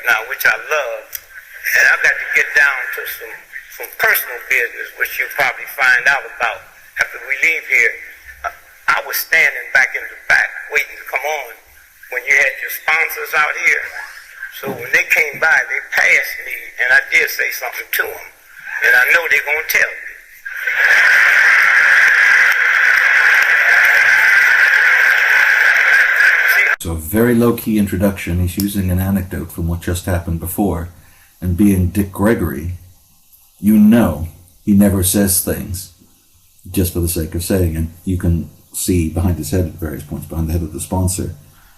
now, which I love. And I got to get down to some personal business, which you'll probably find out about after we leave here. I was standing back in the back waiting to come on when you had your sponsors out here. So when they came by, they passed me, and I did say something to them. And I know they're going to tell me. So a very low-key introduction. He's using an anecdote from what just happened before. And being Dick Gregory, you know he never says things just for the sake of saying it. You can see behind his head at various points, behind the head of the sponsor,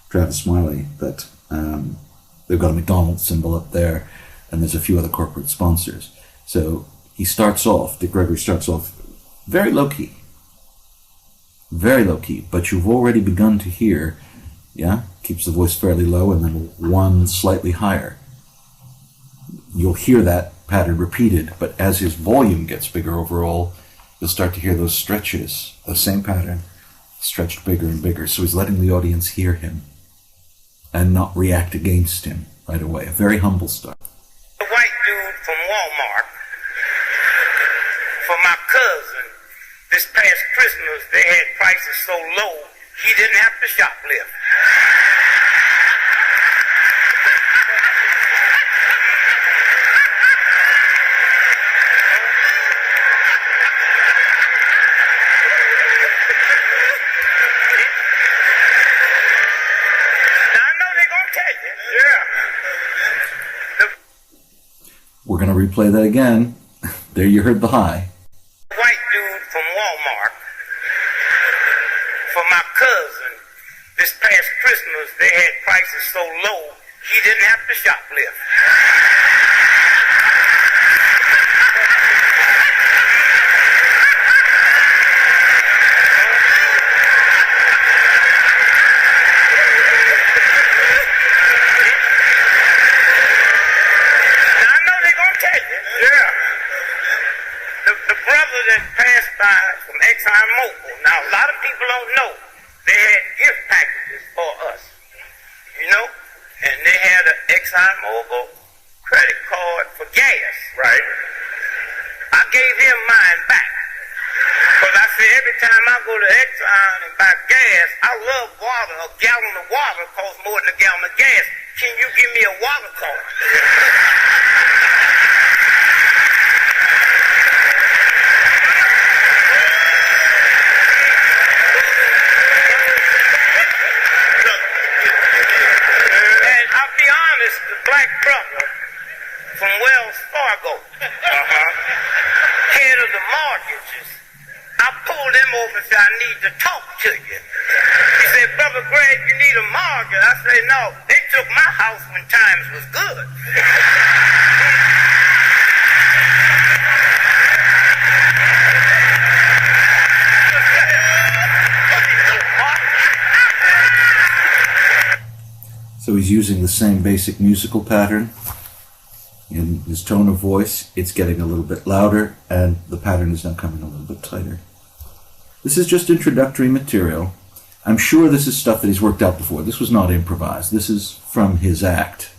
Travis Smiley, that they've got a McDonald's symbol up there, and there's a few other corporate sponsors. So he starts off, Dick Gregory starts off very low-key, but you've already begun to hear, keeps the voice fairly low and then one slightly higher. You'll hear that pattern repeated, but as his volume gets bigger overall, you'll start to hear those stretches, the same pattern, stretched bigger and bigger. So he's letting the audience hear him and not react against him right away. A very humble start. A white dude from Walmart, for my cousin, this past Christmas, they had prices so low, he didn't have to shoplift. We're going to replay that again. There you heard the high. White dude from Walmart, for my cousin, this past Christmas, they had prices so low, he didn't have to shoplift. Now, a lot of people don't know they had gift packages for us, and they had an ExxonMobil credit card for gas. Right. I gave him mine back because I said every time I go to Exxon and buy gas, I love water. A gallon of water costs more than a gallon of gas. Can you give me a water card? The black brother from Wells Fargo, head of the mortgages, I pulled him over and said, I need to talk to you. He said, Brother Greg, you need a mortgage. I said, no, they took my house when times was good. So he's using the same basic musical pattern. In his tone of voice, it's getting a little bit louder, and the pattern is now coming a little bit tighter. This is just introductory material. I'm sure this is stuff that he's worked out before. This was not improvised. This is from his act,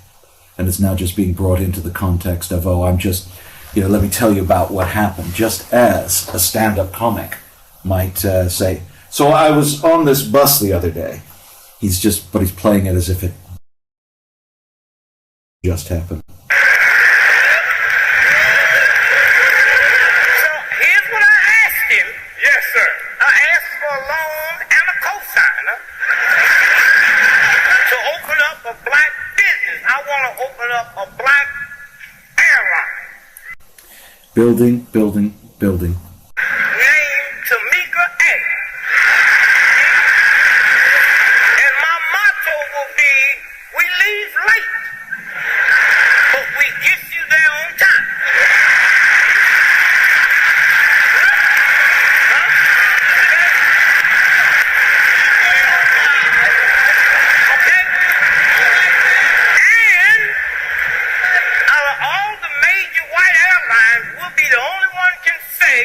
and it's now just being brought into the context of, I'm just, let me tell you about what happened, just as a stand-up comic might say. So I was on this bus the other day. But he's playing it as if it just happened. So here's what I asked him. Yes, sir. I asked for a loan and a cosigner to open up a black business. I want to open up a black airline. Building. Named Tamika A. And my motto will be, we leave late, but we get you there on time. Okay? And out of all the major white airlines, we'll be the only one can say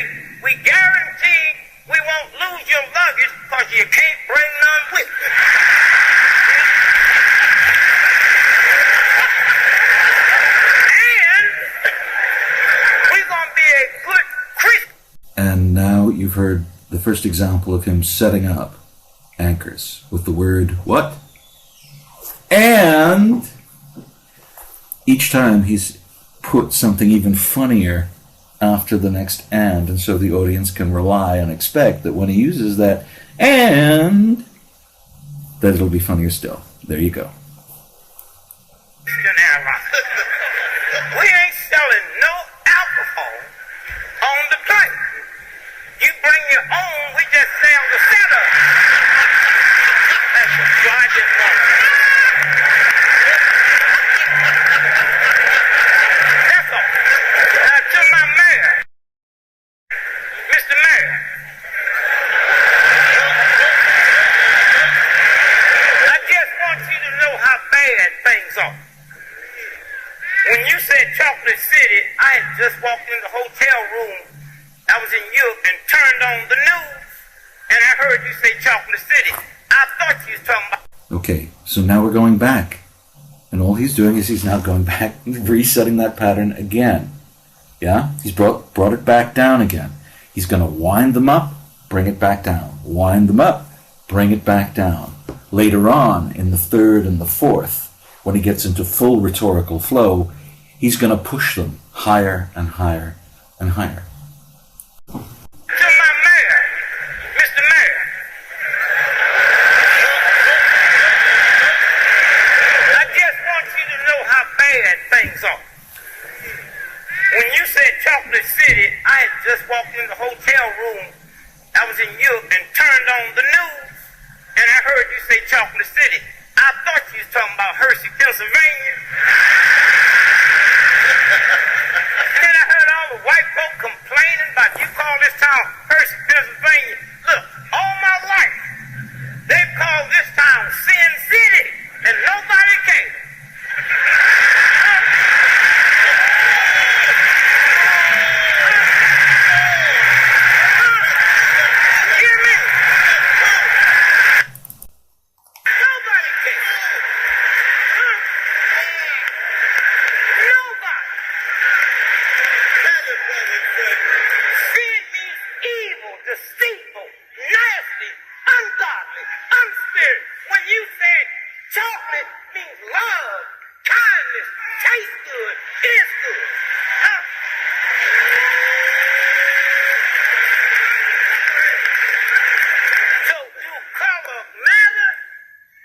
And now you've heard the first example of him setting up anchors with the word what? And each time he's put something even funnier after the next and so the audience can rely and expect that when he uses that and, that it'll be funnier still. There you go. We ain't selling no alcohol on the plane. You bring your own, we just sell the setup. That's so I just want it. That's all. To my mayor, Mr. Mayor, I just want you to know how bad things are. When you said Chocolate City, I had just walked in the hotel room. I was in Europe and turned on the news, and I heard you say Chocolate City. I thought you was talking about... Okay, so now we're going back. And all he's doing is he's now going back, resetting that pattern again. Yeah? He's brought it back down again. He's going to wind them up, bring it back down. Wind them up, bring it back down. Later on, in the third and the fourth, when he gets into full rhetorical flow, he's going to push them higher and higher and higher. To my mayor, Mr. Mayor, I just want you to know how bad things are. When you said Chocolate City, I had just walked in the hotel room. I was in Europe and turned on the news, and I heard you say Chocolate City. I thought you was talking about Hershey, Pennsylvania. Then I heard all the white folk complaining about you call this town Hershey, Pennsylvania. Look, all my life, they've called this town Sin City, and nobody cares. Hear me? Nobody cares. Nobody. Sin means evil, deceitful, nasty, ungodly, unspirited. When you said chocolate means love, kindness, tastes good, is good. Huh? So do color matter?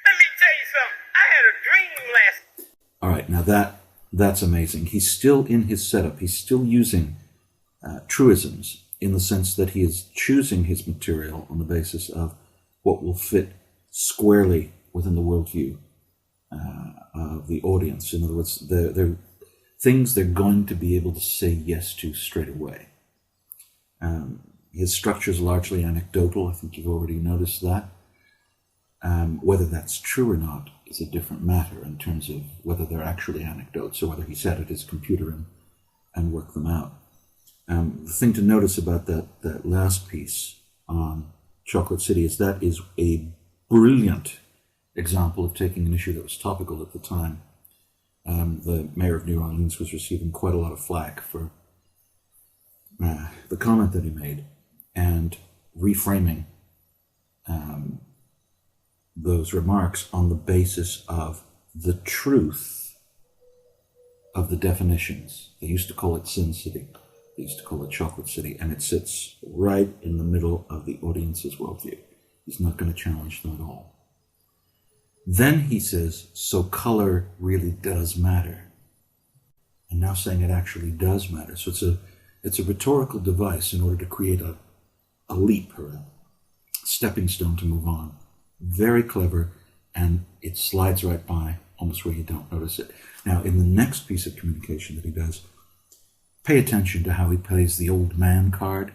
Let me tell you something. I had a dream last All right, now that's amazing. He's still in his setup. He's still using truisms in the sense that he is choosing his material on the basis of what will fit squarely within the worldview of the audience. In other words, they're things they're going to be able to say yes to straight away. His structure is largely anecdotal. I think you've already noticed that. Whether that's true or not is a different matter in terms of whether they're actually anecdotes or whether he sat at his computer and worked them out. The thing to notice about that last piece on Chocolate City is that is a brilliant example of taking an issue that was topical at the time. The mayor of New Orleans was receiving quite a lot of flack for the comment that he made and reframing those remarks on the basis of the truth of the definitions. They used to call it Sin City. They used to call it Chocolate City, and it sits right in the middle of the audience's worldview. He's not going to challenge them at all. Then he says, so color really does matter. And now saying it actually does matter. So it's a rhetorical device in order to create a leap or a stepping stone to move on. Very clever, and it slides right by, almost where you don't notice it. Now, in the next piece of communication that he does, pay attention to how he plays the old man card.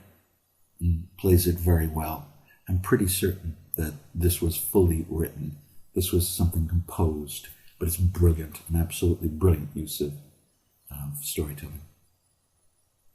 He plays it very well. I'm pretty certain that this was fully written. This was something composed, but it's brilliant, an absolutely brilliant use of storytelling.